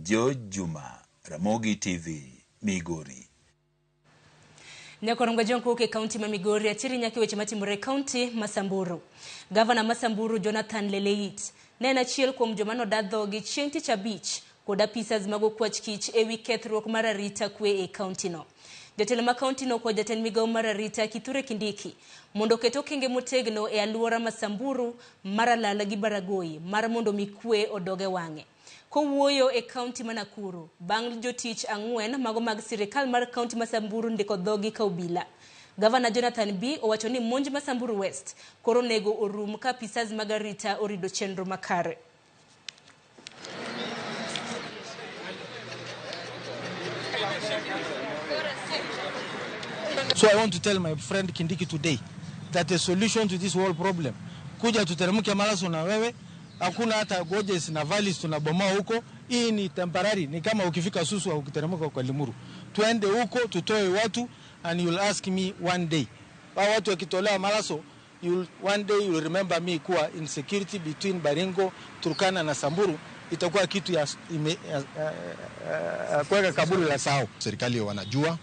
George Juma, Ramogi TV, Migori. Nyakoronga jonko ke county ma Migori atiri nyaki weche matimore county Masamburu. Governor Masamburu Jonathan Leleit nena chiel kuom jomano dadho gi chieng' tich abich kod apisas mago kwach kich ewi kethruok mar arita kwe e county no. Jotelo ma county no kod jatend migawo mar arita Kithure Kindiki mondo keto okenge motegno e aluora Masamburu, Maralal gi Baragoi mar mondo mikwe odoge wang'e. Kowuoyo e county ma Nakuru bang' jotich ang'wen mago mag sirikal mar county Masamburu ndiko dhogi ka obila. Governor Jonathan B owacho ni monj Masamburu West koro nego orum ka apisas mag arita orido chenro makare. So I want to tell my friend Kindiki today that the solution to this whole problem, kuja tuteremke Malaso na wewe, hakuna hata Gorges na Valleys tunabomoa huko, hii ni temporary, ni kama ukifika Susu au ukiteremka kwa Limuru. Tuende huko, tutoe watu, and you'll ask me one day. Watu wakitolewa Malaso, one day you'll remember me kuwa insecurity between Baringo, Turkana na Samburu, itakuwa kitu ya kuweka kaburi la sao. Serikali wanajua,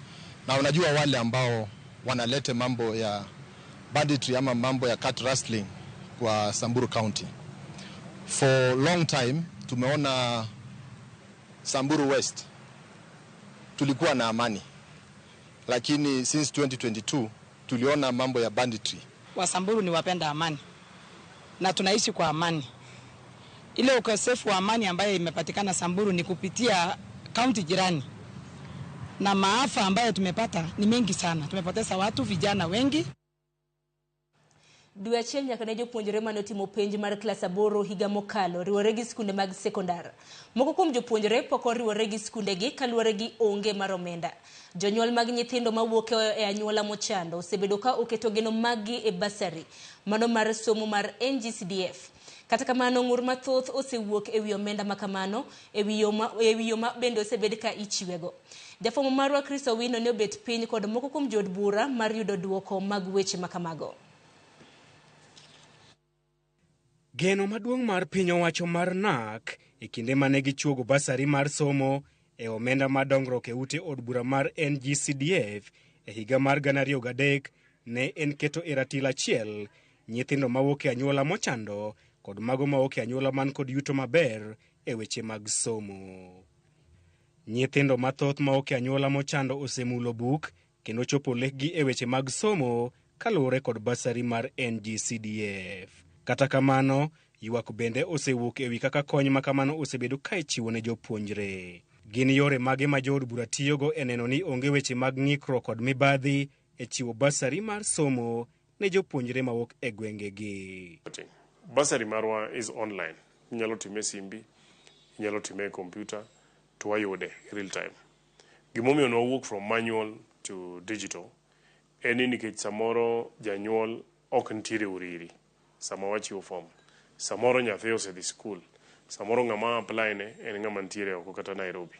na wanajua wale ambao wanalete mambo ya banditry ama mambo ya cat rustling kwa Samburu County. For long time tumeona Samburu West tulikuwa na amani, lakini since 2022 tuliona mambo ya banditry. Wasamburu ni wapenda amani na tunaishi kwa amani. Ile ukosefu wa amani ambayo imepatikana Samburu ni kupitia county jirani, na maafa ambayo tumepata ni mengi sana. Tumepoteza watu, vijana wengi. Dwe achiel nyaka ne jopuonjre manotimo penj mar klas 8 higa mokalo riwore gi skunde mag sekondar. Moko kuom jopuonjre pok oriwore gi skunde gi kaluwore gi onge mar omenda. Jonyuol mag nyithindo mawuok e anyuola mochando osebedo ka oketo geno maggi e basari mano mar somo mar NGCDF. Kata kamano ng'ur mathoth osewuok e wi omenda makamano e wi yo ma bende osebed ka ichiwego. Jafomo marwa Chris Owino ne obet piny kod moko kuom jod bura mar yudo duoko mag weche makamago. Geno maduong' mar piny owacho mar NAK e kinde mane gichuogo basari mar somo e omenda madongruok e ute od bura mar NGCDF e higa mar 2003 ne en keto e ratil achiel nyithindo mawuok e anyuola mochando kod mago mawuok e anyuola man kod yuto maber e weche mag somo. Nyithindo mathoth mawuok e anyuola mochando osemulo buk kendo chopo lekgi e weche mag somo kaluwore kod basari mar NGCDF. Kata kamano, ywak bende osewuok ewi kaka kony makamano osebedo ka ichiwo ne jopuonjre. Gin yore mage ma jood bura tiyogo e neno ni onge weche mag ng'ikruok kod mibadhi e chiwo basari mar somo ne jopuonjre mawuok e gwengegi. Basari marwa is online. Inyalo time simbi, inyalo time computer, to wayude real time. Gimomiyo no wuok from manual to digital. Eni nikech samoro janyuol ok ntiere uriri. Sama wachiwo form. Samoro nyathi osedhi school. Samoro ng'ama apply ne en ng'ama ntiere oko kata Nairobi.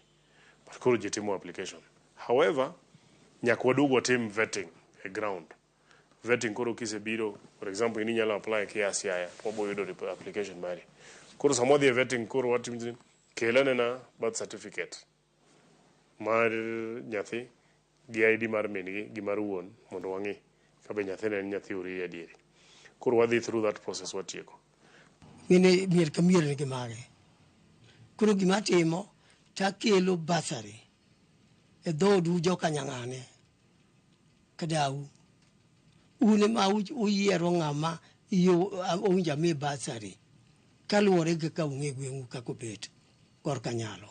But koro jitimo application. However, nyaka waduog watim vetting e ground. Vetting koro kisebiro, for example, ini nyalo apply kiasi haya, pobo yudo application mari. Koro samo dhi vetting koro watim kelane na birth certificate mar nyathi gi ID mar mingi gi mar wuon mondo wang'i kabe nyathi ne nyathi uri adieri. Koro wadhi through that process watieko. Mine mier kamier ne gimage. Koro gimatimo takelo basari e dhodu joka nyang'ane kadau. Une ma uyiero ng'ama owinja mi basari kaluwore gi ka ung'e gweng'u kako bet korka nyalo.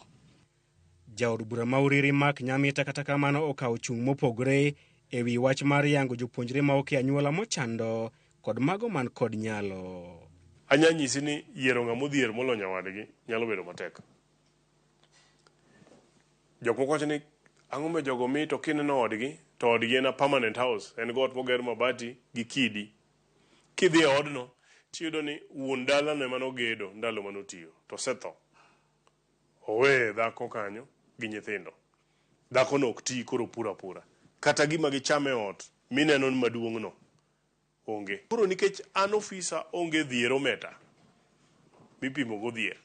Jaod bura mauriri Mark Nyamita kata kamano okawo chung' mopogore e wi wach mar yango jopuonjre maok e anyuola mochando kod mago man kod nyalo. Anyanyisi ni yiero ng'ama odhier molonya wadgi nyalo bedo matek. Jok moko wacho ni ang'o me jogo mi to kineno odgi to odgi en a permanent house, en got moger mabati gi kidi. Kidhi e odno tiyudo ni wuon dala no ema nogedo ndalo manotiyo to setho. Owe dhako kanyo gi nyithindo. Dhako no ok ti koro pura. Kata gima gichame ot mineno maduong' no onge. Koro nikech an ofisa onge dhier ometa mipimo go dhier.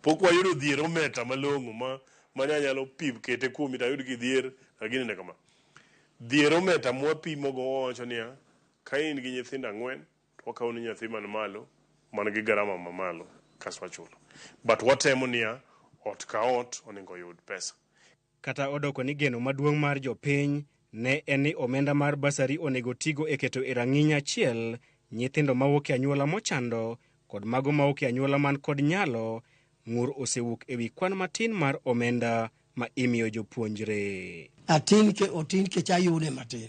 Pok wayudo dhier ometa malong'o manyalo pim kete kuomi tayud gi dhier lakini ne kama. Dhier ometa mwapimo go wacho niya ka in gi nyithindo 4 to wakawo ni nyathi man malo man gi garama mamalo kaso wachulo. But watemo niya ot ka ot onego yud pesa. Kata odoko ni geno maduong' mar jopiny ne en ni omenda mar basari onego tigo e keto e rang'iny achiel nyithindo mawuok e anyuola mochando kod mago mawuok e anyuola man kod nyalo. Ng'ur osewuok ewi kwan matin mar omenda ma imiyo jopuonjre. Otin ke chayude matin.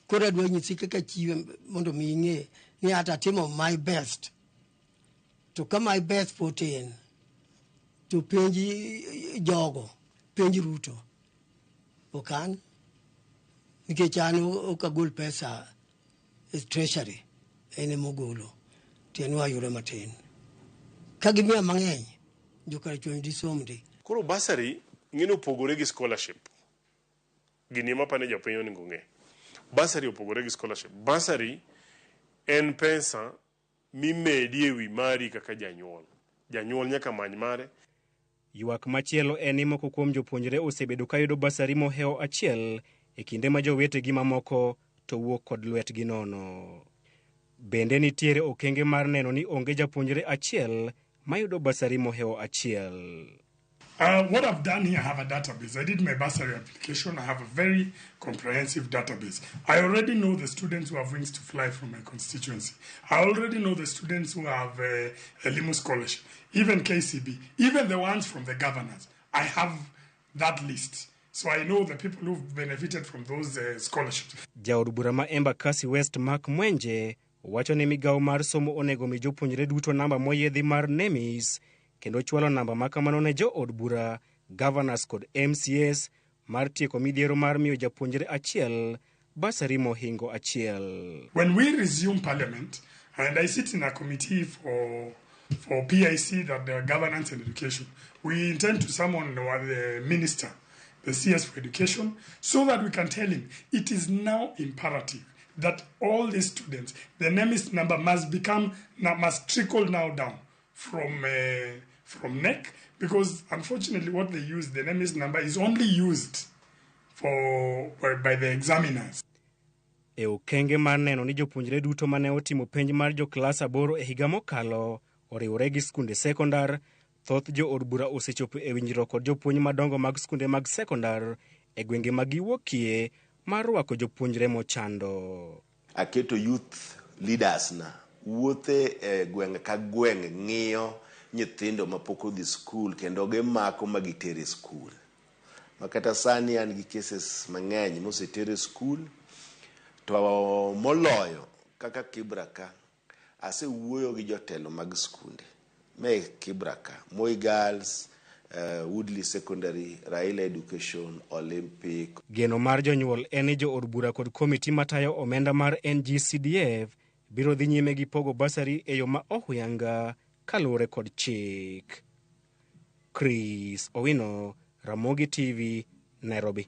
Koro adwa nyisi kaka chiwe mondo mi ing'e ni ata timo my best. To ka my best potin to penji jogo, penji Ruto. Okan nikech an okagol pesa e treasury ene mogolo tienwa yure matin. Ka gimiya mang'eny jokara chuny disomde. Koro basari ng'ino opogore gi scholarship. Gini ema pane jopiny onego ng'e. Basari opogore gi scholarship. Basari en pesa mimedi ewi mari kaka janyuol. Janyuol nyaka many mare. Ywak machielo en ni moko kuom jopuonjre osebedo ka yudo basari moheo achiel e kinde ma jowetegi mamoko to wuok kod lwetgi nono. Bende nitiere okenge mar neno ni onge japuonjre achiel mayudo basari moheo achiel. What I've done here, I have a database. I did my bursary application. I have a very comprehensive database. I already know the students who have wings to fly from my constituency. I already know the students who have a limo scholarship, even KCB, even the ones from the governors. I have that list. So I know the people who've benefited from those scholarships. Jaod bura ma Embakasi West Mark Mwenje wacho ni migawo mar somo onego mi jopuonjre duto namba moyiedhi mar NEMIS kendo chwalo namba makamano ne jo od bura, governors kod MCS mar tieko midhiero mar miyo japuonjre achiel basari mohingo achiel. When we resume parliament, and I sit in a committee for PIC, that the governance and education, we intend to summon the minister, the CS for education, so that we can tell him it is now imperative that all the students, the NEMIS number must trickle now down from NEC, because unfortunately what they use, the NEMIS number is only used by the examiners. E okenge mar neno ni jopuonjre duto mane otimo penj mar jo klas 8 e higa mokalo oriwore gi skunde sekondar, thoth jo od bura osechopo e winjruok kod jopuonj madongo mag skunde mag sekondar e gwenge ma giwuokie mar rwako jopuonjre mochando. Aketo youth leaders na wuothe e gwenge ka gwenge ng'iyo nyithindo mapok odhi skul kendo gimako magitere skul. Makata sani an gi cases mang'eny mosetere skul, to moloyo kaka Kibraka asewuoyo gi jotelo mag skunde. Me Kibraka, Moi Girls, Woodley Secondary, Raila Education, Olympic. Geno mar jonyuol en jo od bura kod komiti matayo omenda mar NGCDF biro dhi nyime gi pogo basari e yo ma ohuyanga kaluwore kod chik. Chris Owino, Ramogi TV, Nairobi.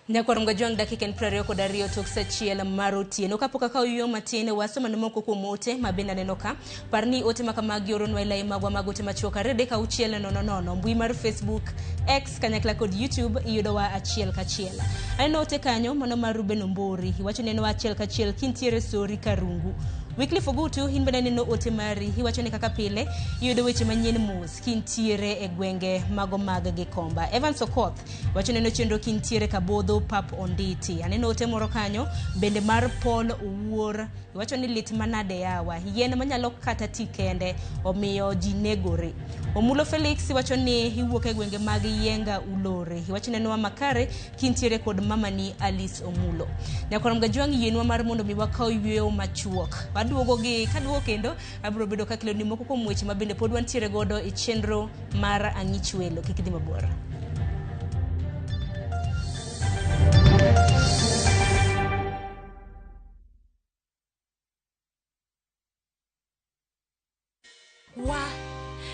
Nyakwar mgajwang dakika 22 tok sachiel mar otieno kapok akaw yo matin wasoma moko kuom ote mabenda neno ka parni ote makamagi oronwa ilai magwa magote machuoka rede ka uchiel nono mbui mar Facebook, X kanyakla kod YouTube iyudowa achiel kachiel. Aneno ote kanyo mano mar Ruben Ombori iwacho neno achiel kachiel kintiere sori karungu. Weekly Fogutu hinbenda neno ote mari iwacho ni kaka pile iyudo weche manyien mos kintiere e gwenge mago mag Gikomba. Evan Sokoth iwacho neno chenro kintiere Kabodho Pap Onditi. Aneno ote moro kanyo bende mar Paul Owuor iwacho ni lit manade yawa yien manyalo kata tikende omiyo jinegore. Omulo Felix iwacho ni iwuok e gwenge mag Yenga Ulore iwacho neno makare kintiere kod mamani Alice Omulo. Nyakwar mgajwang yienwa mar mondo mi wakaw yweyo machuok. Kaduogo kendo abro bedo ka kilo ni moko kuom weche mabende pod wantiere godo e chenro mar Ang'ich Welo. Kik idhi mabor.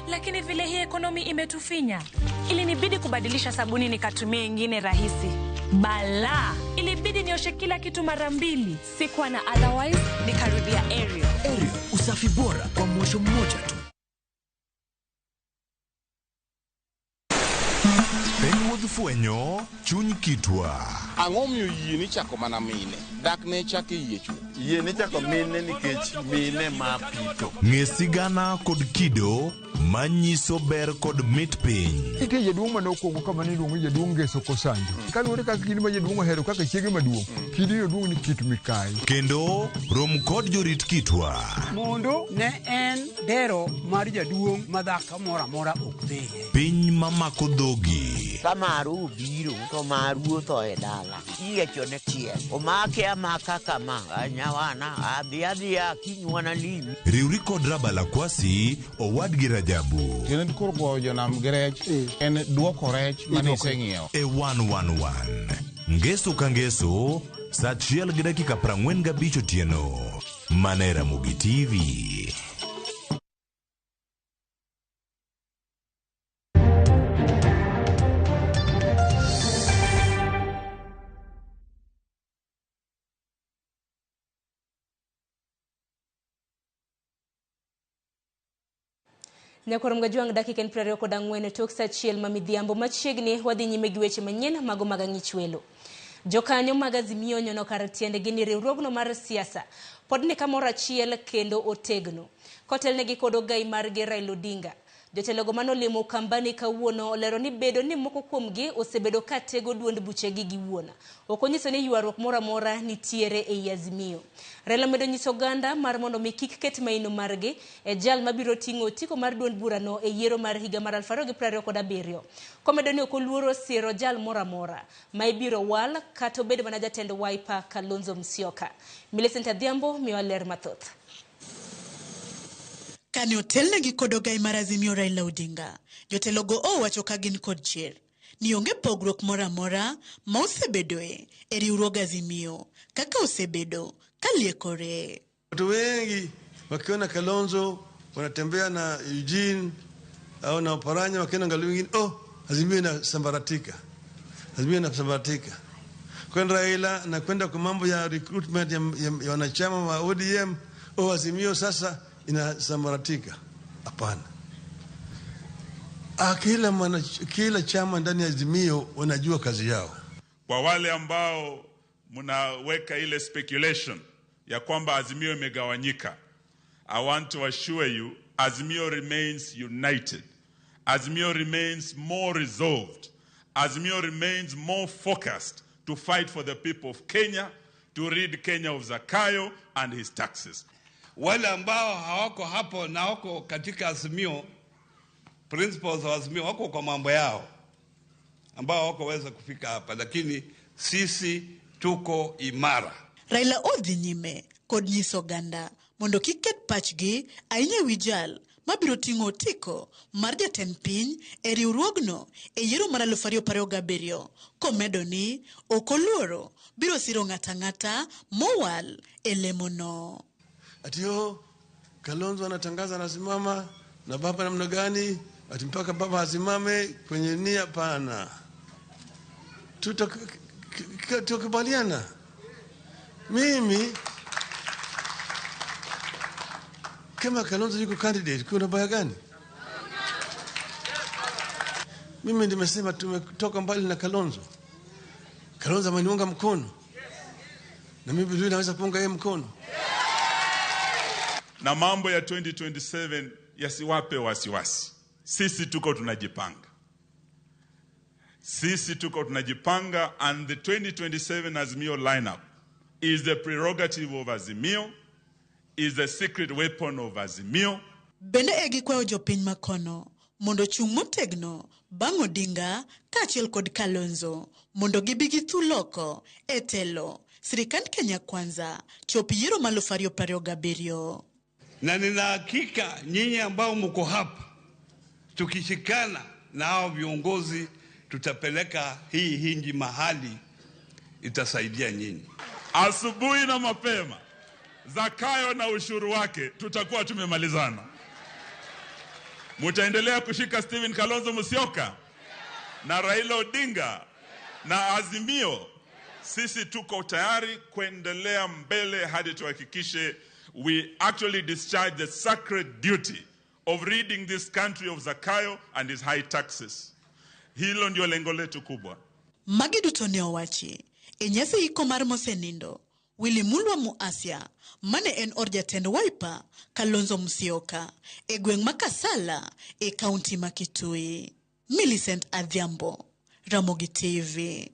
Lakini vile hii ekonomi imetufinya, ilinibidi kubadilisha sabuni nikatumia ingine rahisi. Bala, ilibidi nioshe kila kitu mara 2. Sikuwa na otherwise nikarudia Ariel. Usafi bora kwa mwosho mmoja tu. fwenyo chuny kitwa. Ang'o miyo yie ni chako mana mine? Dak ne chake yie chuo. Yie ni chako mine nikech mine ma pito. Ng'e sigana kod kido manyiso ber kod mit piny. Ike jaduong' manokwongo kama niluongo jaduong' Ngeso Kosanjo. Kaluwore kaka kidi ma jaduong' ohero kaka chiege maduong'. Kidi jaduong' ni Kit Mikai. Kendo rom kod jorit kitwa. Mondo ne en dero mar jaduong' madhaka mora mora ok dheye. Piny mamako dhogi. Kamaru biro to maru to e dala. Iyecho ne chiel. Omake amaka kama anyawana adhiadhia kinywana limi. Riuri kod Rabala Kwasi owadgi Rajabu. Kendo koro go jonam grech en duoko rech manise ng'iewo. E 111. Ngeso ka ngeso, saa 1:45 otieno. Mane Ramogi TV. Nyakorom gajuang dakika 24 tok saa 1 mamidhiambo machiegni wadhi nyime gi weche manyien mago mag ang'ich welo. Jokanyo mag Azimio nyono kar tiendegi ni riwruogno mar siasa pod ni kamoro achiel kendo otegno. Kotelnegi kod ogai margi Raila Odinga. Jotelogo manolimo kambani kawuono olero ni bedo ni moko kuomgi osebedo katego duond buchegi giwuona. Okonyiso ni ywaruok mora mora nitiere e Azimio. Raila medo nyiso oganda mar mondo mi kik ket maino margi e jal mabiro ting'o otiko mar duond burano e yiero mar higa mar 2027. Komedo ni okoluoro siro jal mora mora ma ibiro wal kata obedo mana jatend Wiper Kalonzo Musyoka. Millicent Adhiambo miyo ler mathoth. Kani otelnegi kod ogai mar Azimio Raila Odinga, jotelogo owacho ka gin kod chier ni onge pogruok mora mora ma osebedoe e riwruog Azimio kaka osebedo kaliekore. Watu wengi wakiona Kalonzo wanatembea na Eugene au na Oparanya wakiona Ngalu wengine, Azimio inasambaratika. Azimio inasambaratika. Kwenda Raila na kwenda kwa mambo ya recruitment ya wanachama wa ODM, Azimio sasa inasambaratika. Hapana. Kila chama ndani ya Azimio wanajua kazi yao. Kwa wale ambao mnaweka ile speculation ya kwamba Azimio imegawanyika, I want to assure you Azimio remains united. Azimio remains more resolved. Azimio remains more focused to fight for the people of Kenya, to rid Kenya of Zakayo and his taxes. Wale ambao hawako hapo na wako katika Azimio, principles wa Azimio wako kwa mambo yao ambao hawakoweza kufika hapa, lakini sisi tuko imara. Raila odhi nyime kod nyiso oganda mondo kiket pachgi ahinya wi jal mabiro ting'o otiko mar jatend piny e riwruogno e yiero mar 2027. Komedo ni okoluoro biro siro ng'ata ng'ata mowal e lemono. Atio Kalonzo anatangaza anasimama na baba namna gani, ati mpaka baba asimame kwenye nia pana. Tutakubaliana. Mimi kama Kalonzo yuko candidate, kuna baya gani? Mimi nimesema tumetoka mbali na Kalonzo. Kalonzo ameniunga mkono. Na mimi vile naweza kuunga yeye mkono. Na mambo ya 2027 yasiwape wasiwasi. Sisi tuko tunajipanga. Sisi tuko tunajipanga, and the 2027 Azimio lineup is the prerogative of Azimio, is the secret weapon of Azimio. Bende egi kwa jopiny makono mondo chung' motegno bang' Odinga kaachiel kod Kalonzo mondo gibigi thuloko e telo sirikand Kenya Kwanza chop yiero ma 2027. Na nina hakika nyinyi ambao mko hapa, tukishikana na hao viongozi tutapeleka hii hinji mahali itasaidia nyinyi. Asubuhi na mapema, Zakayo na ushuru wake tutakuwa tumemalizana. Mutaendelea kushika Stephen Kalonzo Musyoka na Raila Odinga na Azimio. Sisi tuko tayari kuendelea mbele hadi tuhakikishe we actually discharge the sacred duty of ridding this country of Zakayo and his high taxes. Hilo ndio lengo letu kubwa. Magi duto ne owachi e nyasi iko mar mosenindo Willy Mulwa Muasya mane en od jatend Wiper Kalonzo Musyoka e gweng' ma Kasala e kaunti ma Kitui. Millicent Adhiambo, Ramogi TV.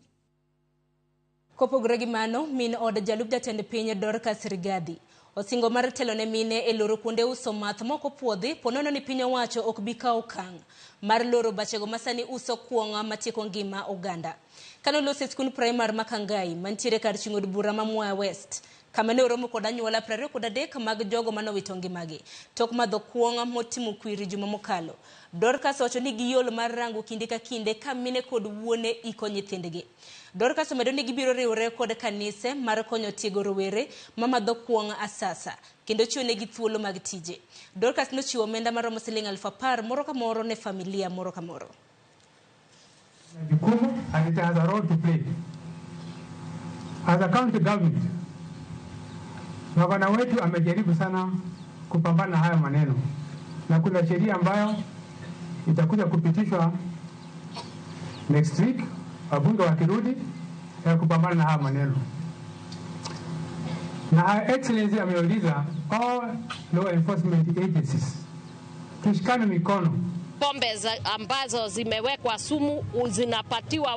Kopogore gi mano, min od jalup jatend piny Dorcas Rigathi osingo mar telo ne mine e loro kuonde uso math moko puodhi ponono ni piny owacho ok bi kawo okang' mar loro bachego masani uso kuong'a matieko ngima oganda. Kanolose skul primar Makangai mantiere kar ching'o od bura ma Mwea West kama ne oromo kod anyuola 23 mag jogo manowito ngimagi tok madho kuong'a motimo kwiri juma mokalo. Dorcas wacho ni giyol mar rango kinde ka kinde ka mine kod wuone iko nyithindgi. Dorcas omedo ni gibiro riwore kod kanise mar konyo tiego rowere mamadho kuong'a asasa kendo chiwo negi thuolo mag tije. Dorcas nochiwo omenda maromo Sh10,000 moro ka moro ne familia moro ka moro. And it has a role to play. As a county government, gavana wetu amejaribu sana kupambana haya maneno, na kuna sheria ambayo itakuja kupitishwa next week wabunge wakirudi ya kupambana na haya maneno. Na Her Excellency ameuliza all law enforcement agencies tushikane mikono. Pombe ambazo zimewekwa sumu zinapatiwa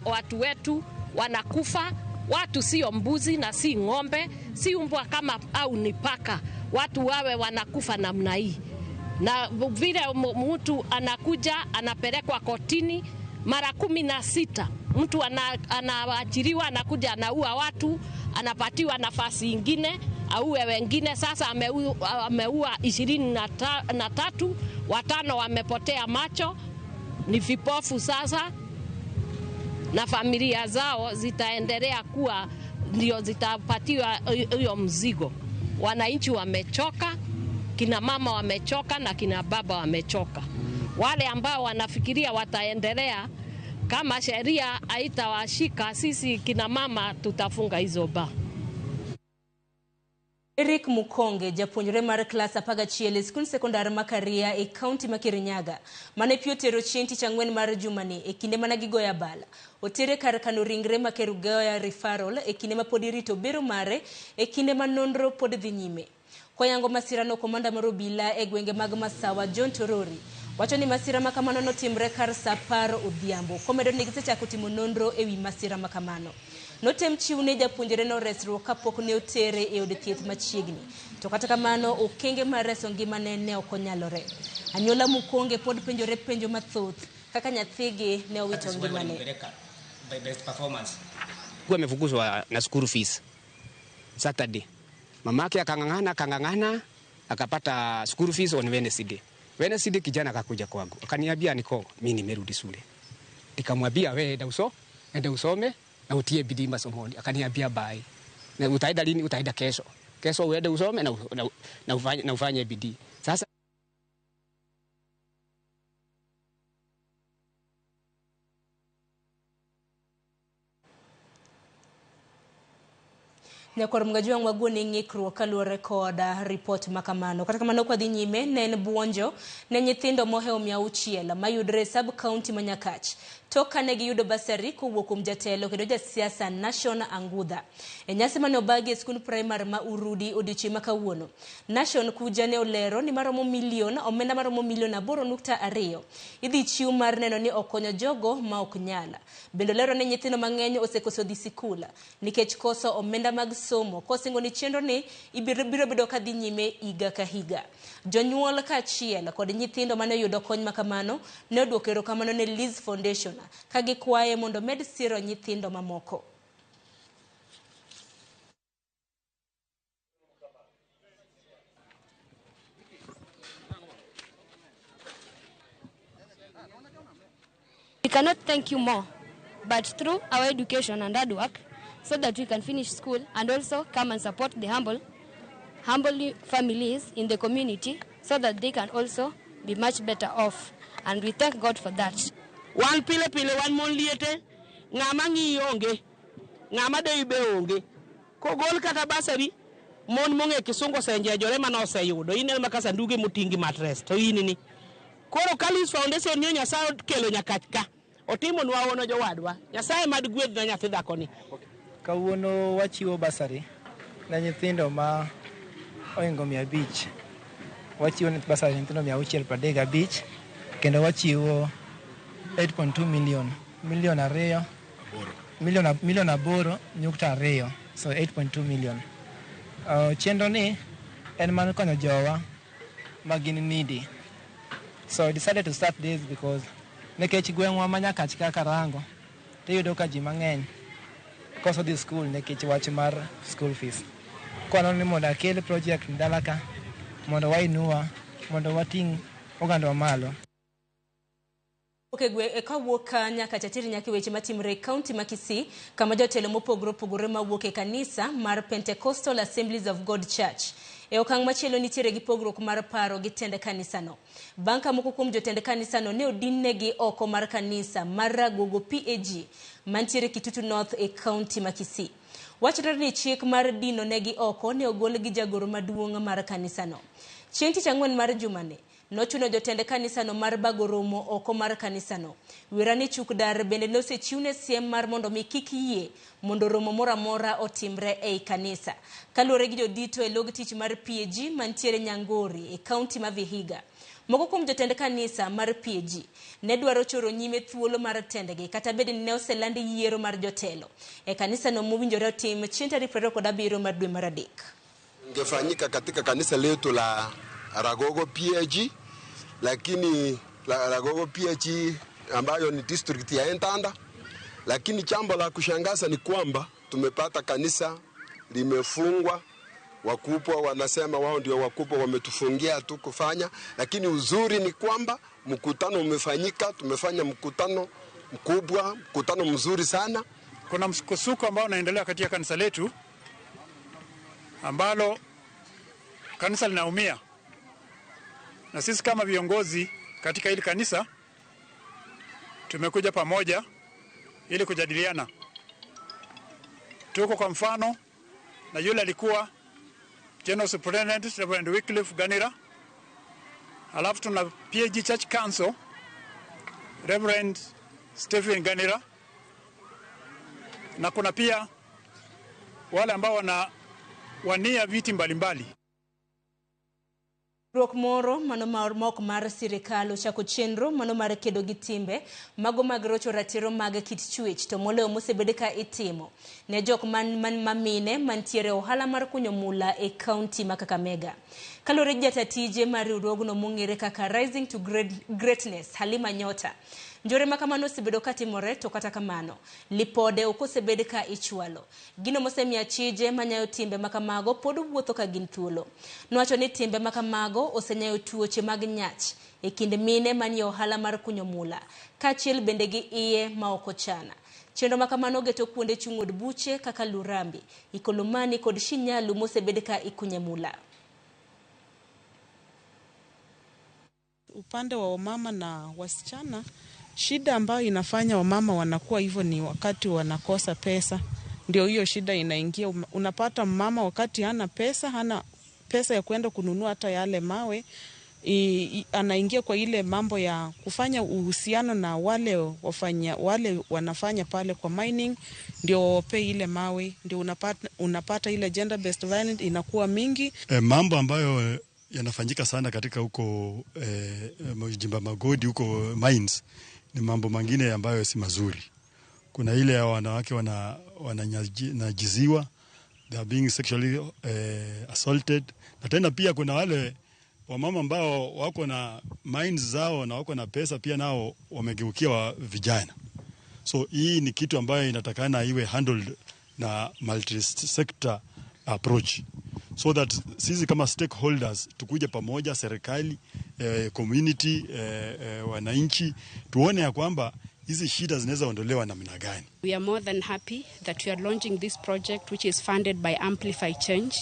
watu wetu wanakufa. Watu sio mbuzi na si ng'ombe, si umbwa kama au ni paka. Watu wawe wanakufa namna hii. Na vile mtu anakuja anapelekwa kotini mara 16. Mtu anaachiliwa anakuja anaua watu, anapatiwa nafasi nyingine auwe wengine. Sasa ameua 23, 5 wamepotea macho, ni vipofu sasa, na familia zao zitaendelea kuwa ndio zitapatiwa hiyo mzigo. Wananchi wamechoka, kina mama wamechoka na kina baba wamechoka. Wale ambao wanafikiria wataendelea kama sheria haitawashika, sisi kina mama tutafunga hizo ba. Eric Mukonge, japuonjre mar klas 11 skul sekondar Makaria e kaunti ma Kirinyaga, mane pio tero chienti changwen mar jumani e kinde mana gigoya bala. Otere kar kano ringre ma Kerugoya referral e kinde ma podi rito bero mare e kinde ma nonro pod dhi nyime. Koyango masirano komanda mar obila e gwenge mag Masawa John Torori wacho ni masira makamano notimre kar saa 10 odhiambo. Komedo ni gisechako timo nonro e wi masira makamano. Notem chiwne japuonjre no resruok kapok ne otere e od thieth machiegni. To kata kamano okenge mar reso ngimane ne ok onyalore. Anyuola Mukonge pod penjore penjo mathoth kaka nyathigi ne owito ngimane. By best performance. Kwa amefukuzwa na school fees Saturday. Mamake akangangana akapata school fees on Wednesday. Wednesday kijana akakuja kwangu. Akaniambia niko mimi nimerudi shule. Nikamwambia wewe enda usome na utie bidii masomoni. Akaniambia bye. Na utaenda lini? Utaenda kesho. Kesho uende usome na ufanye bidii. Sasa Nyakor mgajuwa mwaguni ngikru kaluore koda report makamano. Kata kamano kwa dhi nyime ne en buonjo ne nyithindo moheo 600 mayudre sub county Manyakach. Toka ne giyudo basari kowuok kuom jatelo kendo jasiasa Nation Angudha. E nyasi mane obagi e skul primar ma Urudi odiochieng' ma kawuono. Nation kuja ne olero ni maromo omenda maromo milion 8.2 idhi chiw mar neno ni okonyo jogo ma ok nyala. Bende lero ni nyithindo mang'eny osekoso dhi sikula nikech koso omenda mag somo kosingo ni chenro ni ibiro bedo ka dhi nyime higa ka higa. Jonyuol kaachiel kod nyithindo mane yudo kony makamano ne odwoko erokamano ne Liz Foundation ka gikwaye mondo med siro nyithindo mamoko. We cannot thank you more, but through our education and hard work, so that we can finish school and also come and support the humble families in the community, so that they can also be much better off. And we thank God for that. One pile one mon liete ngama ngi onge ngama de ibe onge ko gol kata basari mon monge kisungo senje jore mano oseyudo inel makasa nduge mutingi matres to inini koro Kalis Foundation nyonya sao kelo nyakachka Otimo nwa wono jowadwa. Nyasaye mad gwedh na nyathi dhako ni. Kawuono wachiwo basari na nyithindo ma oingo 500. Wachiwo basari nyithindo 635 kendo wachiwo 8.2 million. Milion 2. Milion 8.2. So 8.2 million. Chenro ni en man konyo jowa magin needy. So I decided to start this because nekech gweng'wa manyaka kaka rango tiyudo ka ji mang'eny koso dhi school nekech wach mar school fees. Kwano ni mondo akel project dala ka mondo wainua mondo wating' oganda malo. Kawuok nyaka chatiri nyaka weche matimre kaunti ma Kisii kama jotelo mopogore opogore mawuok e kanisa mar Pentecostal Assemblies of God Church. E okang' machielo nitiere gi pogruok mar paro gi tende kanisa no. Banka moko kuom jotende kanisa no ne odinegi oko mar kanisa mar Ramogi PAG mantiere Kitutu North e kaunti ma Kisii. Wachore ni chik mar dino negi oko ne ogol gi jagoro maduong' mar kanisa no. Chieng' Tich Ang'wen mar jumane nochuno jotende kanisa no mar bagoromo oko mar kanisa no. Wirani Chukdar bende nosechiwne siem mar mondo mi kik yie mondo romo moramora otimre ei kanisa. Kaluwore gi jodito e log tich mar PAG mantiere Nyangori e kaunti ma Vihiga. Moko kuom jotende kanisa mar PAG ne dwaro choro nyime thuolo mar tendegi kata bed ni ne oselandi yiero mar jotelo e kanisa no mowinjore otim chieng' tarik 27 mar dwe mar adek. Ingefanyika katika kanisa letu la Ramogi PAG, lakini Ramogi PAG ambayo ni district ya Entanda. Lakini jambo la kushangaza ni kwamba tumepata kanisa limefungwa. Wakubwa wanasema wao ndio wakubwa wametufungia tu kufanya, lakini uzuri ni kwamba mkutano umefanyika. Tumefanya mkutano mkubwa, mkutano mzuri sana. Kuna msukosuko ambao unaendelea katika kanisa letu ambalo kanisa linaumia. Na sisi kama viongozi katika hili kanisa tumekuja pamoja ili kujadiliana. Tuko kwa mfano na yule alikuwa General Superintendent Reverend Wycliffe Ganira. Alafu tuna PAG Church Council Reverend Stephen Ganira. Na kuna pia wale ambao wania viti mbalimbali. Ruok moro mano mok mar sirikal ochako chenro mano mar kedo gi timbe mago mag rocho ratiro mag kit chwech to moleo mosebede ka itimo ne jok mamine mantiere ohala mar kunyo mula e kaunti ma Kakamega. Kalore jatatije mar riwruogno mong'ere kaka Rising to Greatness Halima Nyota. Njore makamano osebedo ka timore to kata kamano lipode okosebede ka ichwalo. Gino mosemia chije manyayo timbe makamago pod wuotho ka gin thuolo. Nowacho ni timbe makamago osenyayo tuoche mag nyach e kinde mine manie ohala mar kunyo mula kaachiel bende gi iye ma ok ochana. Chenro makamano geto kuonde chung' od buche kaka Lurambi, Ikolomani kod Shinyalu mosebede ka ikunye mula. Upande wa wamama na wasichana, shida ambayo inafanya wamama wanakuwa hivyo ni wakati wanakosa pesa. Ndio hiyo shida inaingia. Unapata mama wakati hana pesa ya kwenda kununua hata yale mawe, anaingia kwa ile mambo ya kufanya uhusiano na wale wanafanya pale kwa mining, ndio wape ile mawe, ndio unapata ile gender based violence inakuwa mingi. Mambo ambayo yanafanyika sana katika huko Jimba Magodi huko mines ni mambo mengine ambayo si mazuri. Kuna ile ya wanawake wananyajiziwa, they are being sexually assaulted. Na tena pia kuna wale wamama ambao wako na mines zao na wako na pesa pia nao wamegeukia vijana. So hii ni kitu ambayo inatakana iwe handled na multi-sector approach. So that sisi kama stakeholders tukuje pamoja, serikali, community, wananchi, tuone ya kwamba hizi shida zinaweza ondolewa namna gani. We are more than happy that we are launching this project which is funded by Amplify Change,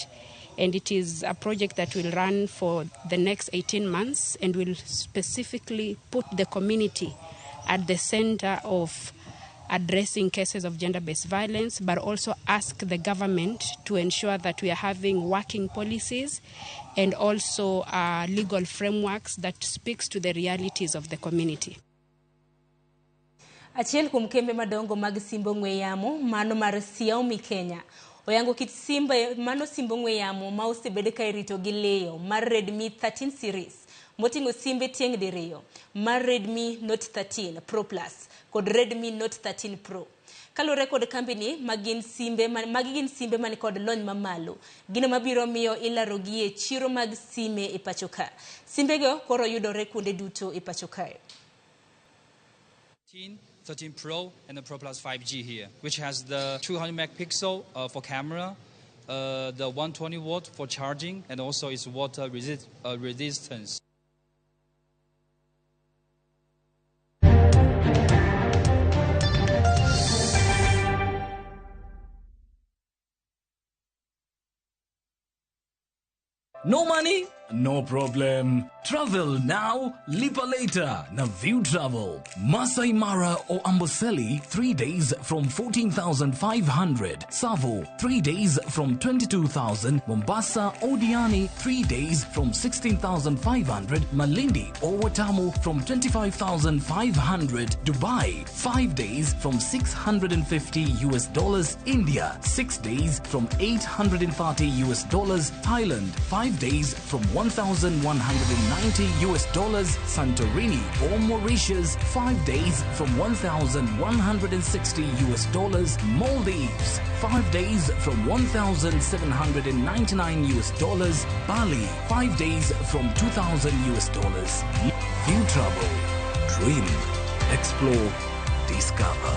and it is a project that will run for the next 18 months and will specifically put the community at the center of addressing cases of gender-based violence, but also ask the government to ensure that we are having working policies and also legal frameworks that speaks to the realities of the community. Achiel kuom kembe madongo mag simbo ng'we yamo mano mar Xiaomi Kenya oyango kit simbe mano simbo ng'we yamo ma osebed ka irito gi leyo mar Redmi 13 series moting'o simbe tieng' diriyo mar Redmi Note 13 Pro Plus kod Redmi Note 13 Pro. Kalure kod kambini magin simbe mani kod lony mamalo gino mabiro miyo ilarogi e chiro mag sime e pachoka. Simbego koro yudore kuonde duto e pachoka. 13 Pro and the Pro Plus 5G here, which has the 200 megapixel for camera, the 120 watt for charging, and also its water resistance. No money? No problem. Travel now, lipa later. Na View Travel. Masai Mara or Amboseli, 3 days from 14,500. Savo, 3 days from 22,000. Mombasa, Odiani, 3 days from 16,500. Malindi or Watamu from 25,500. Dubai, 5 days from $650. India, 6 days from $830. Thailand, 5 days from $1,190. Santorini or Mauritius, 5 days from $1,160. Maldives, 5 days from $1,799. Bali, 5 days from $2,000. View Travel. Dream. Explore. Discover.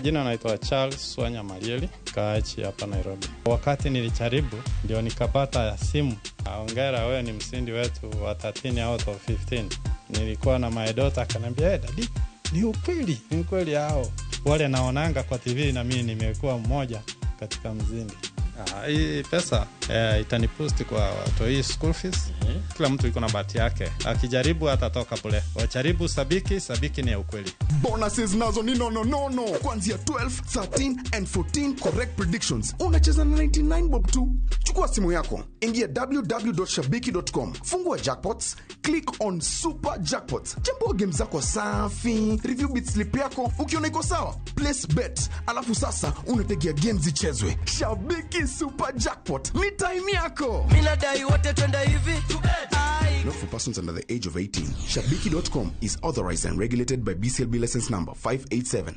Jina naitwa Charles Swanya Marieli, kaachi hapa Nairobi. Wakati nilijaribu ndio nikapata simu. Hongera, wewe ni msindi wetu wa 13 out of 15. Nilikuwa na my daughter akaniambia, "Daddy, ni ukweli." Ni ukweli hao. Wale naonanga kwa TV na mimi nimekuwa mmoja katika mzindi. Hii pesa itanipost kwa watoi school fees. Kila mtu yuko na bahati yake. Akijaribu atatoka bure. Wajaribu sabiki ni ya ukweli. Bonuses nazo ni no. Kuanzia 12, 13 and 14 correct predictions. Unacheza na 99 bob tu. Chukua simu yako. Ingia www.shabiki.com. Fungua jackpots. Click on super jackpots. Chambua game zako safi. Review bit slip yako. Ukiona iko sawa, place bet. Alafu sasa unategea games zichezwe. Shabiki super jackpot. Ni time yako. Mina dai wote twenda hivi. Not for persons under the age of 18. Shabiki.com is authorized and regulated by BCLB license number 587.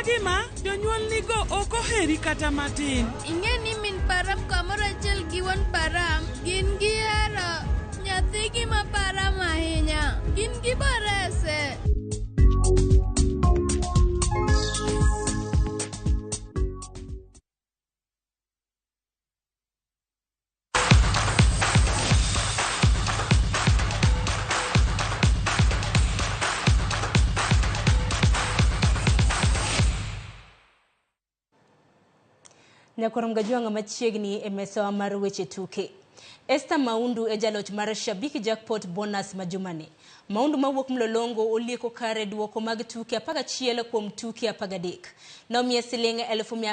Gima jonyuol nigo oko heri kata matin. Ingeni min param kamoro achiel gi wan param gin gihero nyathi gima param ahinya. Gin gibarese. Nyakoromgajwanga machiegni e mesawa mar weche tuke. Esther Maundu e jaloch mar Shabiki Jackpot bonus majumani. Maundu mawuok mlolongo olieko kare duoko mag tuke 11 kuom tuke 13. Nomiye siling 1,000